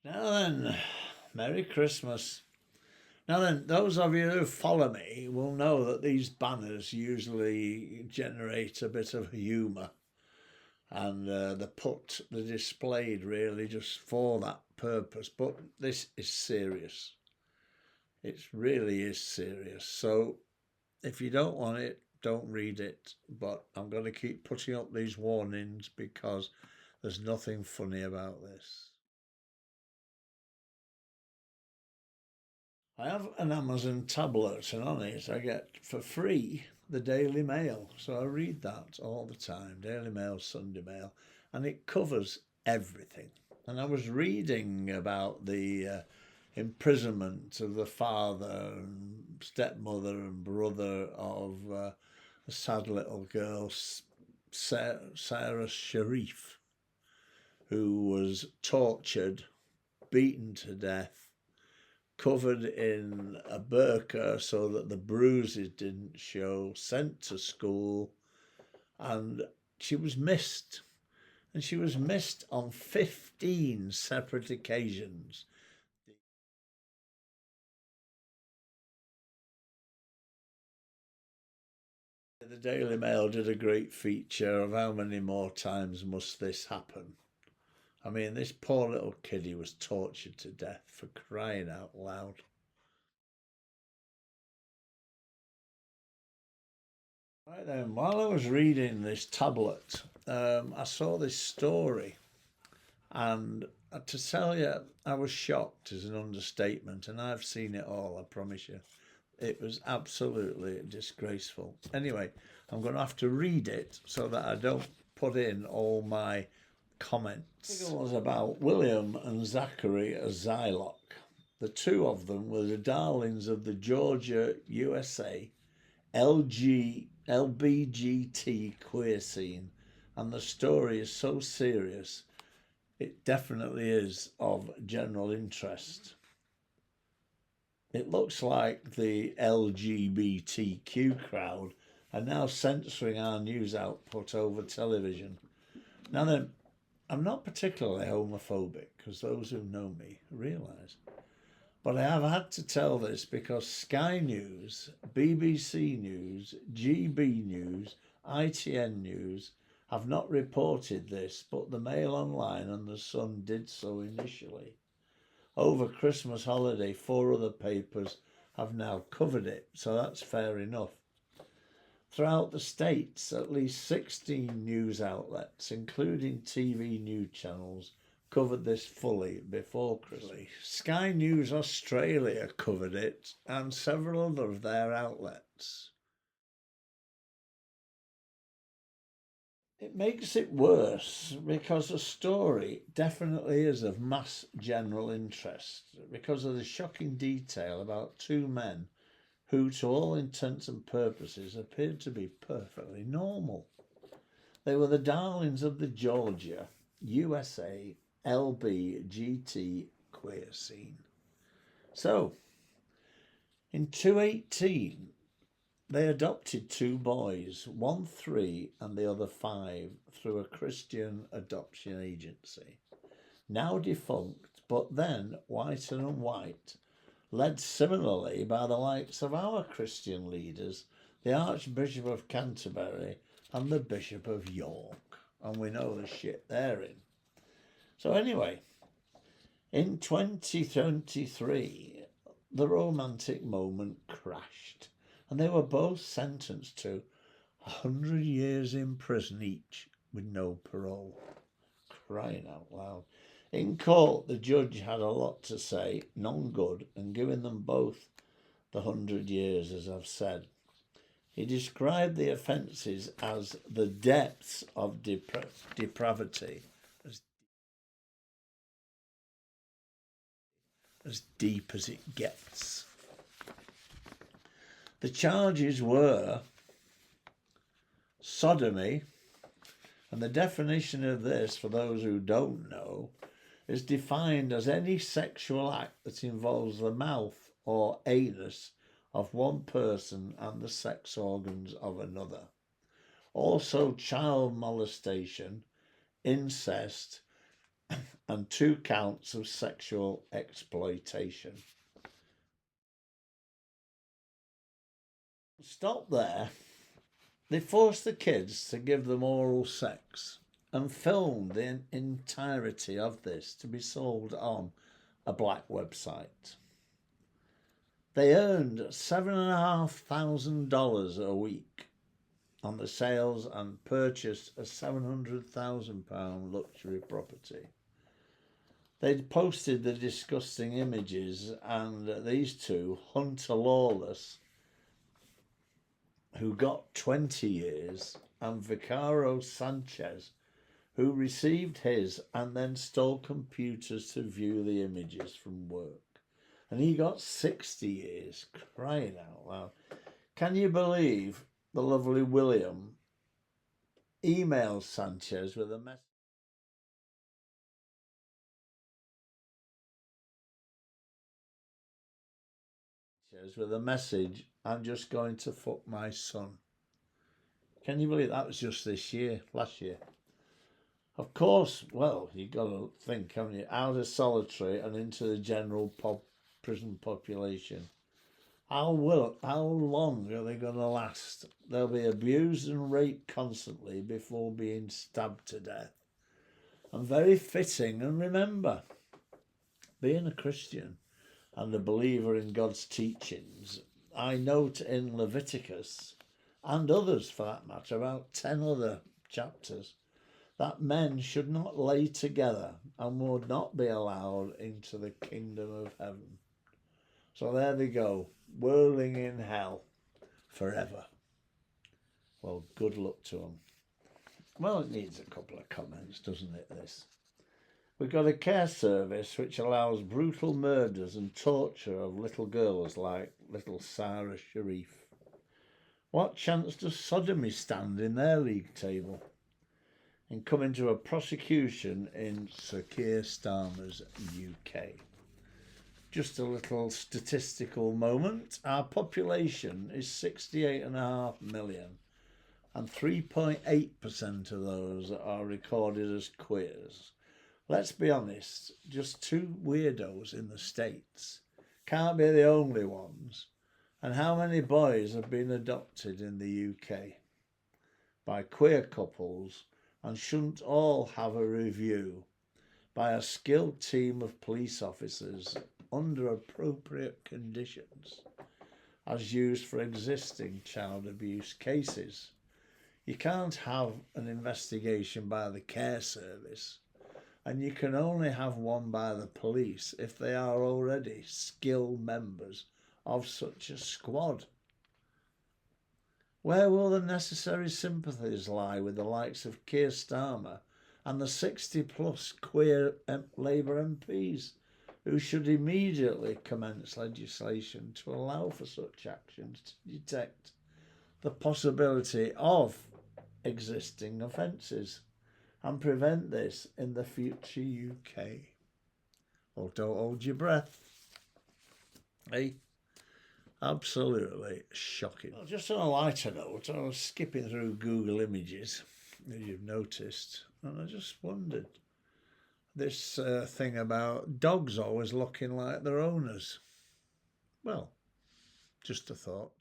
Now then, Merry Christmas. Now then, those of you who follow me will know that these banners usually generate a bit of humour, and they're displayed really just for that purpose. But this is serious. It really is serious. So if you don't want it, don't read it. But I'm going to keep putting up these warnings because there's nothing funny about this. I have an Amazon tablet, and on it I get for free the Daily Mail. So I read that all the time, Daily Mail, Sunday Mail, and it covers everything. And I was reading about the imprisonment of the father and stepmother and brother of a sad little girl, Sarah Sharif, who was tortured, beaten to death, covered in a burqa so that the bruises didn't show, sent to school, and she was missed. And she was missed on 15 separate occasions. The Daily Mail did a great feature of how many more times must this happen. I mean, this poor little kiddie was tortured to death, for crying out loud. Right then, while I was reading this tablet, I saw this story, and to tell you, I was shocked is an understatement, and I've seen it all, I promise you. It was absolutely disgraceful. Anyway, I'm going to have to read it so that I don't put in all my comments. It was about William and Zachary Zylock. The two of them were the darlings of the Georgia, USA LBGT queer scene, and the story is so serious it definitely is of general interest. It looks like the LGBTQ crowd are now censoring our news output over television. Now then, I'm not particularly homophobic, because those who know me realise. But I have had to tell this because Sky News, BBC News, GB News, ITN News have not reported this, but the Mail Online and the Sun did so initially. Over Christmas holiday, 4 other papers have now covered it, so that's fair enough. Throughout the States, at least 16 news outlets, including TV news channels, covered this fully before Christmas. Sky News Australia covered it, and several other of their outlets. It makes it worse because the story definitely is of mass general interest because of the shocking detail about two men who, to all intents and purposes, appeared to be perfectly normal. They were the darlings of the Georgia, USA, LBGT queer scene. So, in 2018, they adopted two boys, one 3 and the other 5, through a Christian adoption agency. Now defunct, but then White and White, led similarly by the likes of our Christian leaders, the Archbishop of Canterbury and the Bishop of York. And we know the shit they're in. So anyway, in 2023, the romantic moment crashed, and they were both sentenced to 100 years in prison each with no parole. Crying out loud. In court, the judge had a lot to say, none good, and giving them both the 100 years, as I've said. He described the offences as the depths of depravity, as deep as it gets. The charges were sodomy, and the definition of this, for those who don't know, is defined as any sexual act that involves the mouth or anus of one person and the sex organs of another. Also child molestation, incest, and 2 counts of sexual exploitation. Stop there. They forced the kids to give them oral sex and filmed the entirety of this to be sold on a black website. They earned $7,500 a week on the sales and purchased a £700,000 luxury property. They'd posted the disgusting images, and these two, Hunter Lawless, who got 20 years, and Vicaro Sanchez, who received his and then stole computers to view the images from work. And he got 60 years, crying out loud. Can you believe the lovely William emailed Sanchez with a message? I'm just going to fuck my son. Can you believe that was just last year? Of course, well, you've got to think, haven't you? Out of solitary and into the general prison population. How long are they going to last? They'll be abused and raped constantly before being stabbed to death. And very fitting. And remember, being a Christian and a believer in God's teachings, I note in Leviticus, and others for that matter, about 10 other chapters, that men should not lay together and would not be allowed into the kingdom of heaven. So there they go, whirling in hell forever. Well, good luck to them. Well, it needs a couple of comments, doesn't it, this? We've got a care service which allows brutal murders and torture of little girls like little Sarah Sharif. What chance does sodomy stand in their league table? In coming to a prosecution in Sir Keir Starmer's UK. Just a little statistical moment. Our population is 68.5 million, and 3.8% of those are recorded as queers. Let's be honest, just 2 weirdos in the States can't be the only ones. And how many boys have been adopted in the UK by queer couples and shouldn't all have a review by a skilled team of police officers under appropriate conditions as used for existing child abuse cases? You can't have an investigation by the care service, and you can only have one by the police if they are already skilled members of such a squad. Where will the necessary sympathies lie with the likes of Keir Starmer and the 60-plus queer Labour MPs who should immediately commence legislation to allow for such actions to detect the possibility of existing offences and prevent this in the future UK? Well, don't hold your breath. Hey? Absolutely shocking. Well, just on a lighter note, I was skipping through Google Images, as you've noticed, and I just wondered this thing about dogs always looking like their owners. Well, just a thought.